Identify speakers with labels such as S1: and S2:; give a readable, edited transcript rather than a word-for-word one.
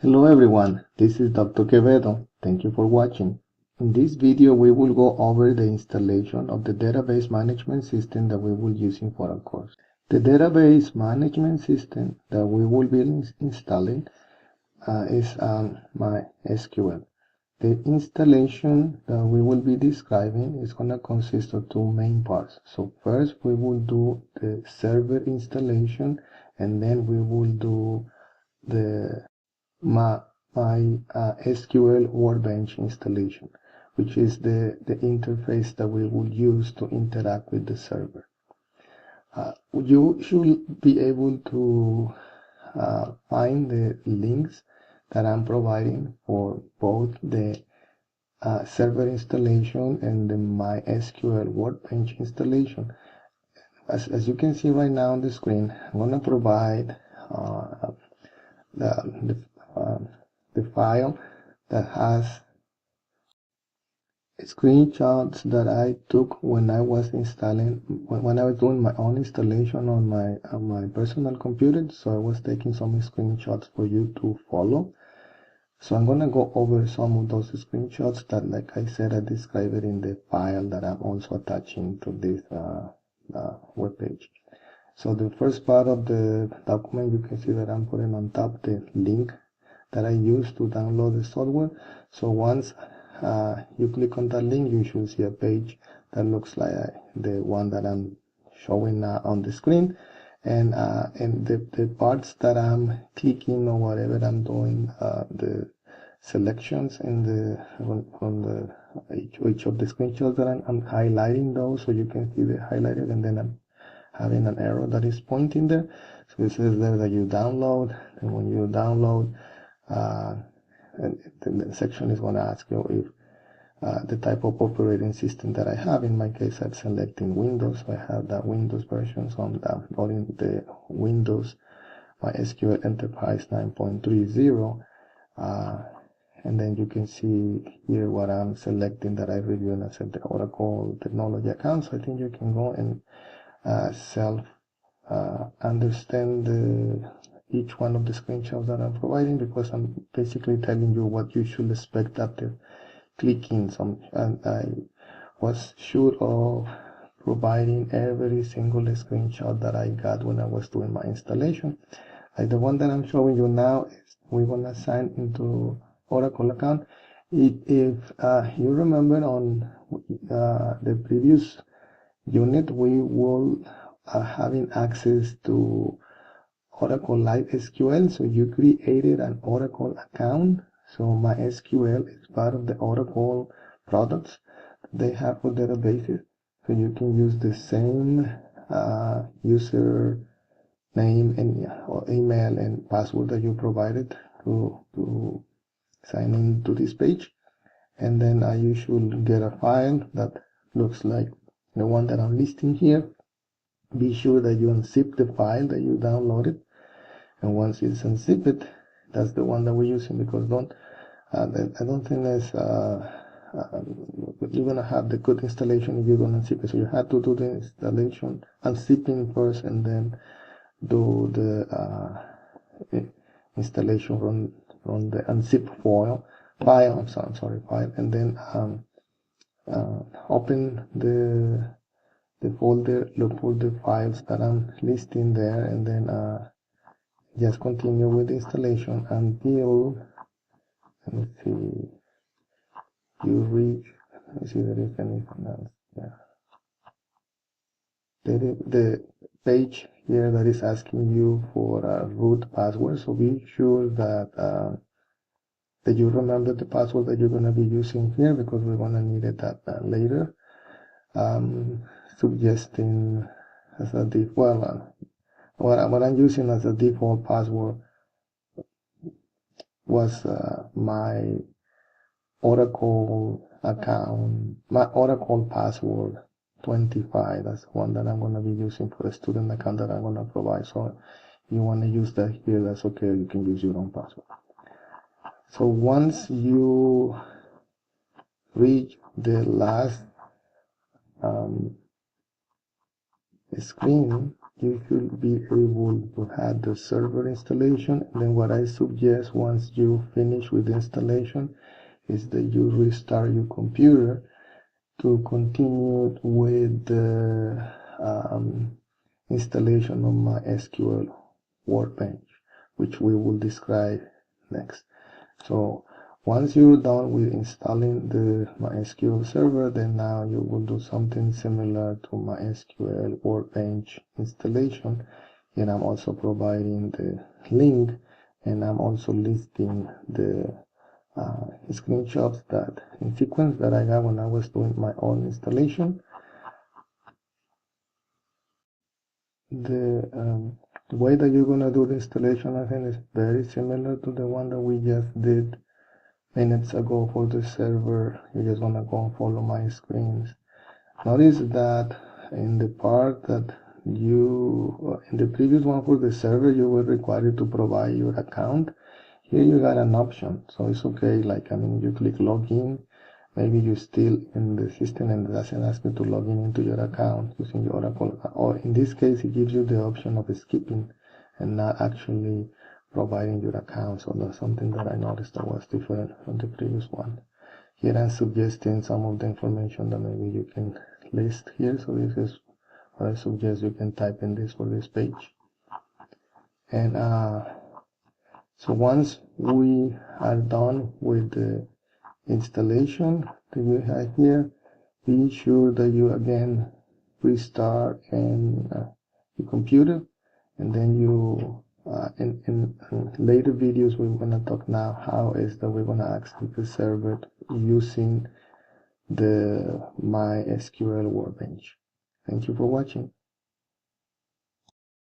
S1: Hello everyone, this is Dr. Quevedo. Thank you for watching. In this video we will go over the installation of the database management system that we will using for our course. The database management system that we will be installing is MySQL. The installation that we will be describing is going to consist of two main parts. So first we will do the server installation, and then we will do the MySQL Workbench installation, which is the interface that we will use to interact with the server. You should be able to find the links that I'm providing for both the server installation and the MySQL Workbench installation. As you can see right now on the screen, I'm going to provide the file that has screenshots that I took when I was when I was doing my own installation on my personal computer. So I was taking some screenshots for you to follow. So I'm gonna go over some of those screenshots that, like I said, I described it in the file that I'm also attaching to this web page. So the first part of the document, you can see that I'm putting on top the link that I use to download the software. So once you click on that link, you should see a page that looks like the one that I'm showing on the screen, and the parts that I'm clicking or whatever I'm doing, the selections in on the each of the screenshots that I'm highlighting those, so you can see the highlighted, and then I'm having an arrow that is pointing there. So it says there that you download, and when you download, and the section is going to ask you if the type of operating system that I have. In my case, I'm selecting Windows, so I have that Windows version, so I'm downloading the Windows MySQL Enterprise 9.30, and then you can see here what I'm selecting that I reviewed, and I said the Oracle Technology account. So I think you can go and understand each one of the screenshots that I'm providing, because I'm basically telling you what you should expect after clicking some, and I was sure of providing every single screenshot that I got when I was doing my installation. Like the one that I'm showing you now is we're gonna sign into Oracle account. If you remember on the previous unit, we will having access to Oracle Live SQL. So you created an Oracle account. So MySQL is part of the Oracle products they have for databases. So you can use the same user name and or email and password that you provided to sign in to this page. And then you should get a file that looks like the one that I'm listing here. Be sure that you unzip the file that you downloaded, and once it's unzipped, that's the one that we're using, because I don't think there's you're gonna have the good installation if you don't unzip it. So you have to do the installation unzipping first, and then do the installation from the unzip file, and then open the folder, look for the files that I'm listing there, and then just continue with the installation until, let me see, you reach, let me see if there is anything else. Yeah, the page here that is asking you for a root password. So be sure that that you remember the password that you're going to be using here, because we're going to need it later. Suggesting as a default, what I'm using as a default password was my Oracle account, my Oracle password 25. That's the one that I'm going to be using for the student account that I'm going to provide. So if you want to use that here, that's okay. You can use your own password. So once you reach the last screen, you should be able to have the server installation. And then what I suggest, once you finish with the installation, is that you restart your computer to continue with the installation of MySQL workbench, which we will describe next. So once you're done with installing the MySQL server, then now you will do something similar to MySQL workbench installation. And I'm also providing the link, and I'm also listing the screenshots that in sequence that I got when I was doing my own installation. The way that you're gonna do the installation, I think, is very similar to the one that we just did minutes ago for the server. You're just gonna go and follow my screens. Notice that in the part that in the previous one for the server, you were required to provide your account. Here you got an option, so it's okay. Like, I mean, you click login, maybe you're still in the system and it doesn't ask you to log in into your account using your Oracle, or in this case it gives you the option of skipping and not actually providing your account. So that's something that I noticed that was different from the previous one. Here I'm suggesting some of the information that maybe you can list here. So this is what I suggest you can type in this for this page. And so once we are done with the installation that you have here, be sure that you again restart your computer, and then you in later videos we're going to talk now how is that we're going to access the server using the MySQL workbench. Thank you for watching.